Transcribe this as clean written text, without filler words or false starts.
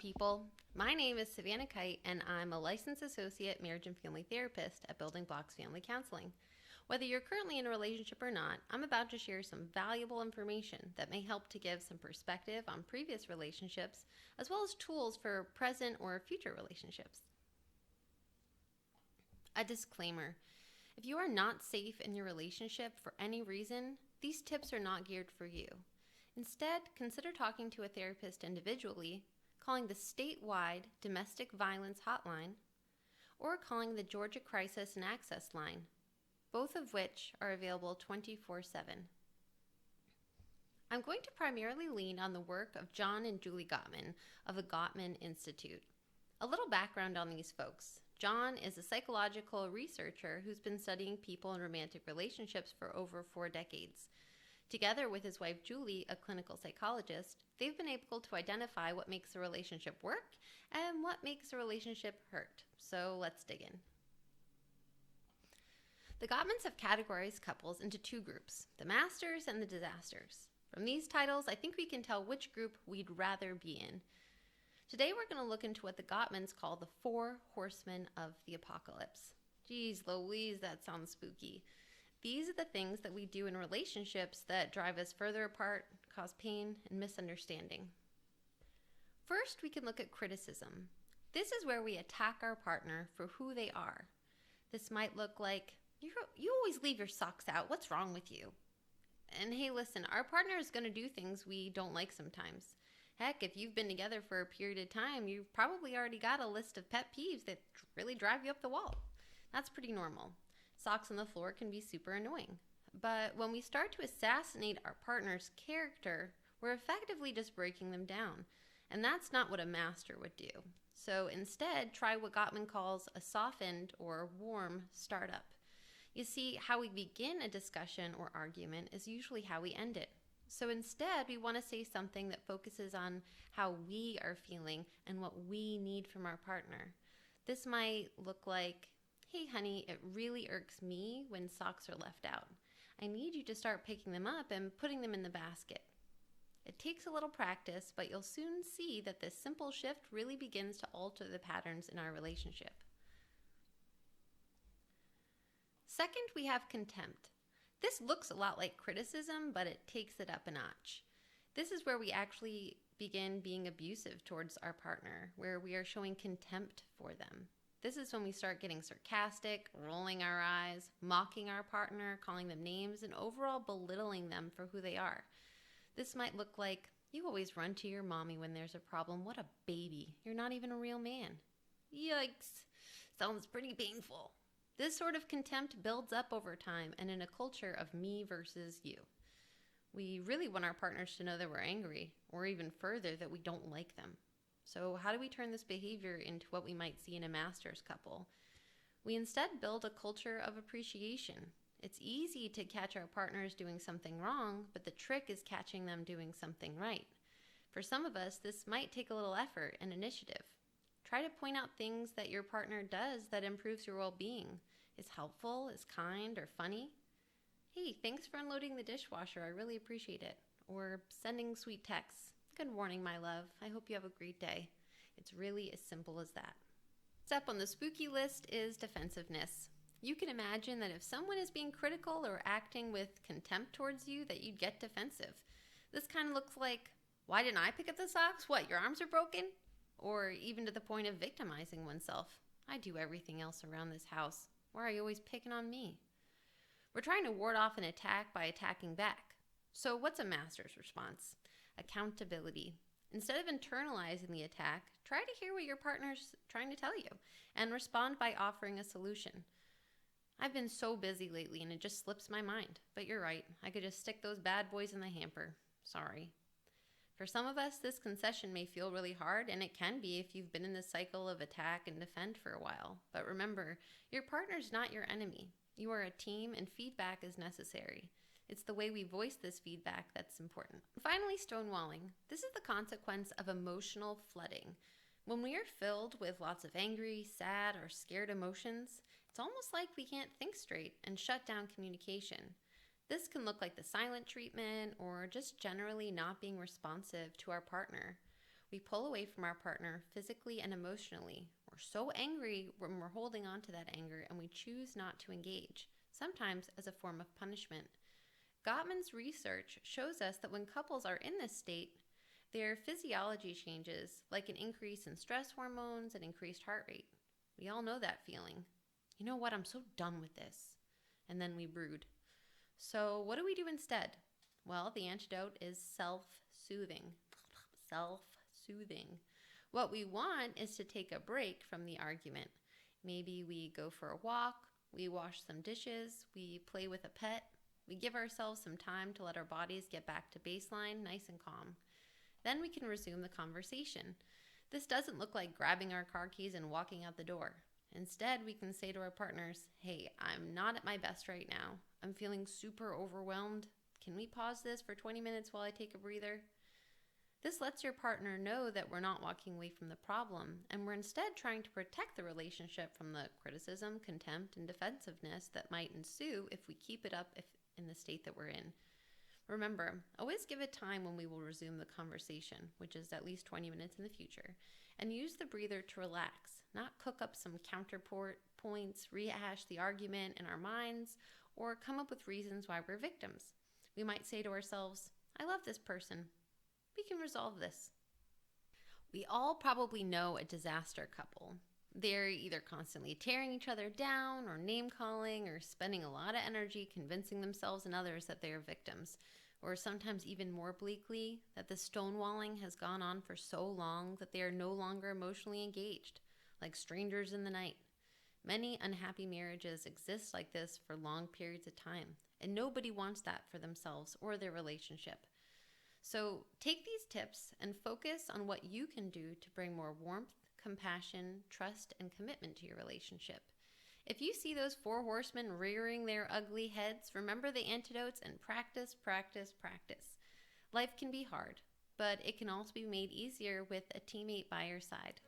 people? My name is Savannah Kite, and I'm a licensed associate marriage and family therapist at Building Blocks Family Counseling. Whether you're currently in a relationship or not, I'm about to share some valuable information that may help to give some perspective on previous relationships, as well as tools for present or future relationships. A disclaimer: if you are not safe in your relationship for any reason, these tips are not geared for you. Instead, consider talking to a therapist individually, calling the statewide domestic violence hotline, or calling the Georgia Crisis and Access line, both of which are available 24/7. I'm going to primarily lean on the work of John and Julie Gottman of the Gottman Institute. A little background on these folks. John is a psychological researcher who's been studying people in romantic relationships for over 4 decades. Together with his wife Julie, a clinical psychologist, they've been able to identify what makes a relationship work and what makes a relationship hurt. So let's dig in. The Gottmans have categorized couples into 2 groups, the masters and the disasters. From these titles, I think we can tell which group we'd rather be in. Today we're going to look into what the Gottmans call the 4 horsemen of the apocalypse. Geez Louise, that sounds spooky. These are the things that we do in relationships that drive us further apart, cause pain, and misunderstanding. First, we can look at criticism. This is where we attack our partner for who they are. This might look like, you always leave your socks out. What's wrong with you? And hey, listen, our partner is going to do things we don't like sometimes. Heck, if you've been together for a period of time, you've probably already got a list of pet peeves that really drive you up the wall. That's pretty normal. Socks on the floor can be super annoying. But when we start to assassinate our partner's character, we're effectively just breaking them down. And that's not what a master would do. So instead, try what Gottman calls a softened or warm startup. You see, how we begin a discussion or argument is usually how we end it. So instead, we want to say something that focuses on how we are feeling and what we need from our partner. This might look like, hey honey, it really irks me when socks are left out. I need you to start picking them up and putting them in the basket. It takes a little practice, but you'll soon see that this simple shift really begins to alter the patterns in our relationship. Second, we have contempt. This looks a lot like criticism, but it takes it up a notch. This is where we actually begin being abusive towards our partner, where we are showing contempt for them. This is when we start getting sarcastic, rolling our eyes, mocking our partner, calling them names, and overall belittling them for who they are. This might look like, you always run to your mommy when there's a problem. What a baby. You're not even a real man. Yikes. Sounds pretty painful. This sort of contempt builds up over time and in a culture of me versus you. We really want our partners to know that we're angry, or even further, that we don't like them. So how do we turn this behavior into what we might see in a master's couple? We instead build a culture of appreciation. It's easy to catch our partners doing something wrong, but the trick is catching them doing something right. For some of us, this might take a little effort and initiative. Try to point out things that your partner does that improves your well-being, is helpful, is kind, or funny. Hey, thanks for unloading the dishwasher. I really appreciate it. Or sending sweet texts. Good morning, my love. I hope you have a great day. It's really as simple as that. Next up on the spooky list is defensiveness. You can imagine that if someone is being critical or acting with contempt towards you, that you'd get defensive. This kind of looks like, why didn't I pick up the socks? What, your arms are broken? Or even to the point of victimizing oneself. I do everything else around this house. Why are you always picking on me? We're trying to ward off an attack by attacking back. So what's a master's response? Accountability. Instead of internalizing the attack, try to hear what your partner's trying to tell you and respond by offering a solution. I've been so busy lately and it just slips my mind. But you're right. I could just stick those bad boys in the hamper. Sorry. For some of us, this concession may feel really hard, and it can be if you've been in this cycle of attack and defend for a while. But remember, your partner's not your enemy. You are a team, and feedback is necessary. It's the way we voice this feedback that's important. Finally, stonewalling. This is the consequence of emotional flooding. When we are filled with lots of angry, sad, or scared emotions, it's almost like we can't think straight and shut down communication. This can look like the silent treatment or just generally not being responsive to our partner. We pull away from our partner physically and emotionally. We're so angry when we're holding on to that anger, and we choose not to engage, sometimes as a form of punishment. Gottman's research shows us that when couples are in this state, their physiology changes, like an increase in stress hormones and increased heart rate. We all know that feeling. You know what? I'm so done with this. And then we brood. So what do we do instead? Well, the antidote is self-soothing. Self-soothing. What we want is to take a break from the argument. Maybe we go for a walk, we wash some dishes, we play with a pet. We give ourselves some time to let our bodies get back to baseline, nice and calm. Then we can resume the conversation. This doesn't look like grabbing our car keys and walking out the door. Instead, we can say to our partners, hey, I'm not at my best right now. I'm feeling super overwhelmed. Can we pause this for 20 minutes while I take a breather? This lets your partner know that we're not walking away from the problem, and we're instead trying to protect the relationship from the criticism, contempt, and defensiveness that might ensue if we keep it up in the state that we're in. Remember, always give a time when we will resume the conversation, which is at least 20 minutes in the future, and use the breather to relax, not cook up some counterpoints, rehash the argument in our minds, or come up with reasons why we're victims. We might say to ourselves, I love this person. We can resolve this. We all probably know a disaster couple. They're either constantly tearing each other down or name-calling or spending a lot of energy convincing themselves and others that they are victims, or sometimes even more bleakly, that the stonewalling has gone on for so long that they are no longer emotionally engaged, like strangers in the night. Many unhappy marriages exist like this for long periods of time, and nobody wants that for themselves or their relationship. So take these tips and focus on what you can do to bring more warmth, compassion, trust, and commitment to your relationship. If you see those 4 horsemen rearing their ugly heads, remember the antidotes and practice, practice, practice. Life can be hard, but it can also be made easier with a teammate by your side.